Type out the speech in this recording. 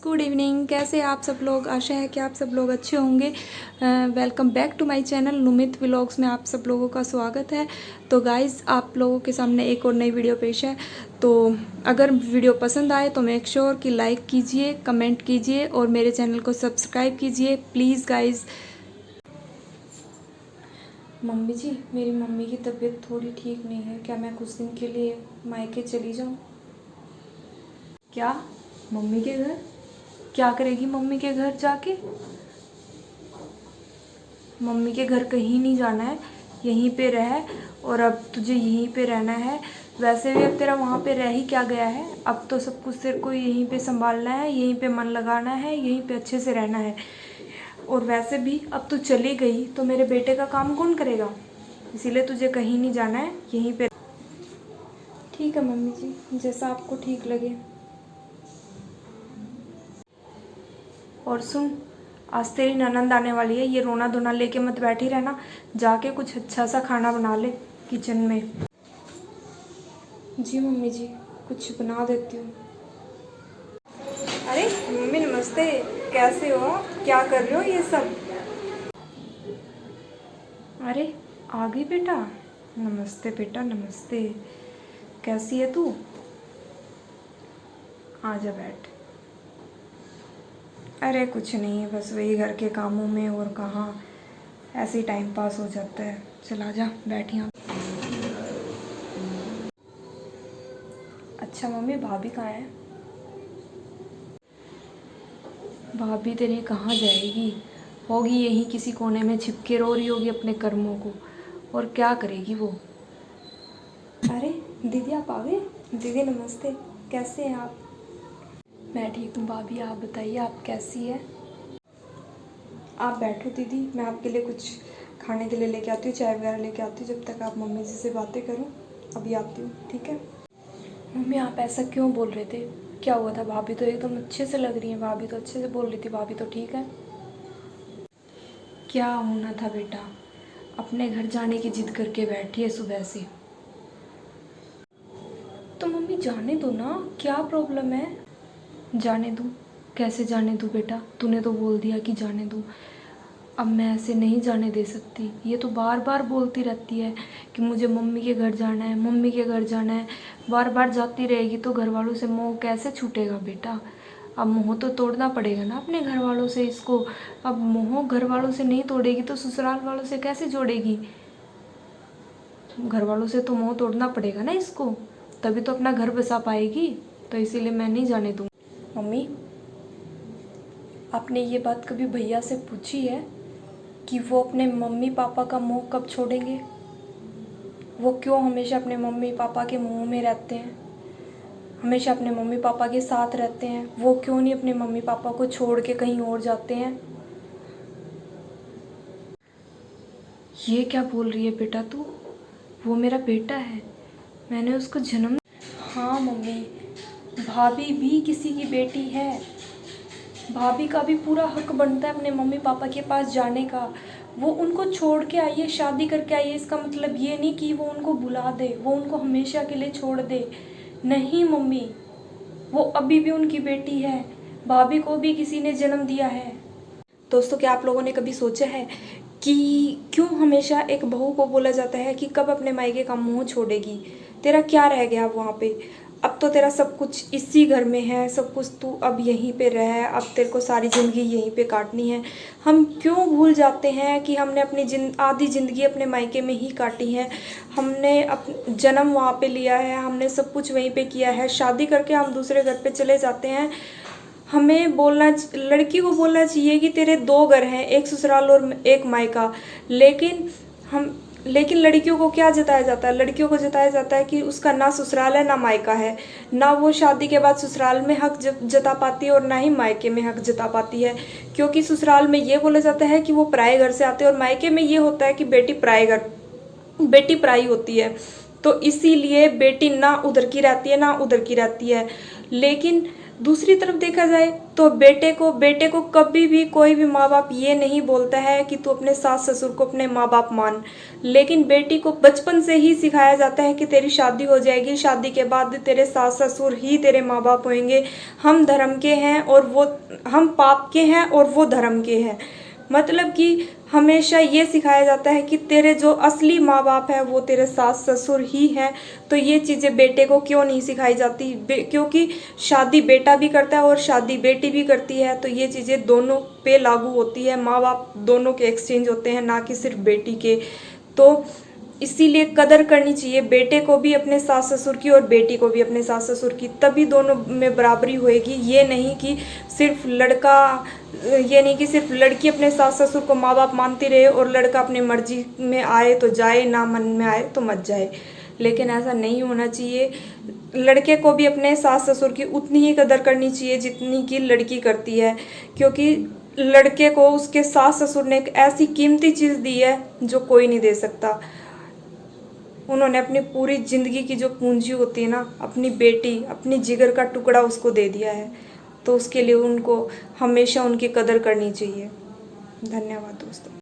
Good evening. कैसे आप सब लोग? आशा है कि आप सब लोग अच्छे होंगे। Welcome back to my channel Numit vlogs में आप सब लोगों का स्वागत है। तो गाइज़, आप लोगों के सामने एक और नई वीडियो पेश है। तो अगर वीडियो पसंद आए तो मेक श्योर कि लाइक कीजिए, कमेंट कीजिए और मेरे चैनल को सब्सक्राइब कीजिए प्लीज़ गाइज़। मम्मी जी, मेरी मम्मी की तबीयत थोड़ी ठीक नहीं है, क्या मैं कुछ दिन के लिए मायके चली जाऊँ? क्या? मम्मी के घर? क्या करेगी मम्मी के घर जाके? मम्मी के घर कहीं नहीं जाना है, यहीं पे रह। और अब तुझे यहीं पे रहना है। वैसे भी अब तेरा वहाँ पे रह ही क्या गया है, अब तो सब कुछ तेरे को यहीं पे संभालना है, यहीं पे मन लगाना है, यहीं पे अच्छे से रहना है। और वैसे भी अब तू चली गई तो मेरे बेटे का काम कौन करेगा, इसीलिए तुझे कहीं नहीं जाना है, यहीं पे। ठीक है मम्मी जी, जैसा आपको ठीक लगे। और सुन, आज तेरी ननंद आने वाली है, ये रोना धोना लेके मत बैठी रहना, जाके कुछ अच्छा सा खाना बना ले किचन में। जी मम्मी जी, कुछ बना देती हूँ। अरे मम्मी नमस्ते, कैसे हो आप? क्या कर रहे हो ये सब? अरे आ गई बेटा। नमस्ते बेटा, नमस्ते। कैसी है तू? आजा बैठ। अरे कुछ नहीं, बस वही घर के कामों में, और कहाँ, ऐसे ही टाइम पास हो जाता है। चला जा, बैठ यहाँ। अच्छा मम्मी, भाभी कहाँ है? भाभी तेरी कहाँ जाएगी, होगी यहीं किसी कोने में छिप के रो रही होगी अपने कर्मों को। और क्या करेगी वो? अरे दीदी आप आ गए। दीदी नमस्ते, कैसे हैं आप? मैं ठीक हूँ भाभी, आप बताइए आप कैसी है? आप बैठो दीदी, मैं आपके लिए कुछ खाने के लिए लेके आती हूँ, चाय वगैरह लेके आती हूँ, जब तक आप मम्मी जी से बातें करो। अभी आती हूँ, ठीक है? मम्मी आप ऐसा क्यों बोल रहे थे? क्या हुआ था? भाभी तो एकदम अच्छे से लग रही हैं, भाभी तो अच्छे से बोल रही थी, भाभी तो ठीक है। क्या होना था बेटा, अपने घर जाने की जिद करके बैठी है सुबह से। तो मम्मी जाने दो ना, क्या प्रॉब्लम है? जाने दूँ? कैसे जाने दूँ बेटा, तूने तो बोल दिया कि जाने दूँ। अब मैं ऐसे नहीं जाने दे सकती, ये तो बार बार बोलती रहती है कि मुझे मम्मी के घर जाना है, मम्मी के घर जाना है। बार बार जाती रहेगी तो घर वालों से मोह कैसे छूटेगा बेटा? अब मोह तो तोड़ना पड़ेगा ना अपने घर वालों से इसको। अब मोह घर वालों से नहीं तोड़ेगी तो ससुराल वालों से कैसे जोड़ेगी? घर वालों से तो मोह तोड़ना पड़ेगा ना इसको, तभी तो अपना घर बसा पाएगी। तो इसीलिए मैं नहीं जाने दूँ। मम्मी, आपने ये बात कभी भैया से पूछी है कि वो अपने मम्मी पापा का मोह कब छोड़ेंगे? वो क्यों हमेशा अपने मम्मी पापा के मोह में रहते हैं, हमेशा अपने मम्मी पापा के साथ रहते हैं? वो क्यों नहीं अपने मम्मी पापा को छोड़ के कहीं और जाते हैं? ये क्या बोल रही है बेटा तू? वो मेरा बेटा है, मैंने उसको जन्म। हाँ मम्मी, भाभी भी किसी की बेटी है, भाभी का भी पूरा हक बनता है अपने मम्मी पापा के पास जाने का। वो उनको छोड़ के आई है, शादी करके आई है, इसका मतलब ये नहीं कि वो उनको बुला दे, वो उनको हमेशा के लिए छोड़ दे। नहीं मम्मी, वो अभी भी उनकी बेटी है, भाभी को भी किसी ने जन्म दिया है। दोस्तों, क्या आप लोगों ने कभी सोचा है कि क्यों हमेशा एक बहू को बोला जाता है कि कब अपने मायके का मुंह छोड़ेगी? तेरा क्या रह गया वहाँ पे? अब तो तेरा सब कुछ इसी घर में है, सब कुछ तू अब यहीं पे रह, अब तेरे को सारी ज़िंदगी यहीं पे काटनी है। हम क्यों भूल जाते हैं कि हमने अपनी आधी ज़िंदगी अपने मायके में ही काटी है। हमने जन्म वहाँ पे लिया है, हमने सब कुछ वहीं पे किया है, शादी करके हम दूसरे घर पे चले जाते हैं। हमें बोलना, लड़की को बोलना चाहिए कि तेरे दो घर हैं, एक ससुराल और एक मायका। लेकिन लड़कियों को क्या जताया जाता है? लड़कियों को जताया जाता है कि उसका ना ससुराल है ना मायका है, ना वो शादी के बाद ससुराल में हक जता पाती है और ना ही मायके में हक जता पाती है। क्योंकि ससुराल में ये बोला जाता है कि वो पराए घर से आते हैं, और मायके में ये होता है कि बेटी पराई होती है। तो इसीलिए बेटी ना उधर की रहती है ना उधर की रहती है। लेकिन दूसरी तरफ देखा जाए तो बेटे को कभी भी कोई भी माँ बाप ये नहीं बोलता है कि तू अपने सास ससुर को अपने माँ बाप मान, लेकिन बेटी को बचपन से ही सिखाया जाता है कि तेरी शादी हो जाएगी, शादी के बाद तेरे सास ससुर ही तेरे माँ बाप होंगे, हम धर्म के हैं और वो, हम पाप के हैं और वो धर्म के हैं। मतलब कि हमेशा ये सिखाया जाता है कि तेरे जो असली माँ बाप है वो तेरे सास ससुर ही हैं। तो ये चीज़ें बेटे को क्यों नहीं सिखाई जाती? क्योंकि शादी बेटा भी करता है और शादी बेटी भी करती है, तो ये चीज़ें दोनों पे लागू होती है, माँ बाप दोनों के एक्सचेंज होते हैं, ना कि सिर्फ बेटी के। तो इसीलिए कदर करनी चाहिए बेटे को भी अपने सास ससुर की और बेटी को भी अपने सास ससुर की, तभी दोनों में बराबरी होएगी। ये नहीं कि सिर्फ लड़की अपने सास ससुर को माँ बाप मानती रहे और लड़का अपनी मर्जी में आए तो जाए, ना मन में आए तो मत जाए। लेकिन ऐसा नहीं होना चाहिए। लड़के को भी अपने सास ससुर की उतनी ही कदर करनी चाहिए जितनी कि लड़की करती है, क्योंकि लड़के को उसके सास ससुर ने एक ऐसी कीमती चीज़ दी है जो कोई नहीं दे सकता। उन्होंने अपनी पूरी ज़िंदगी की जो पूंजी होती है ना, अपनी बेटी, अपनी जिगर का टुकड़ा उसको दे दिया है, तो उसके लिए उनको हमेशा उनकी कदर करनी चाहिए। धन्यवाद दोस्तों।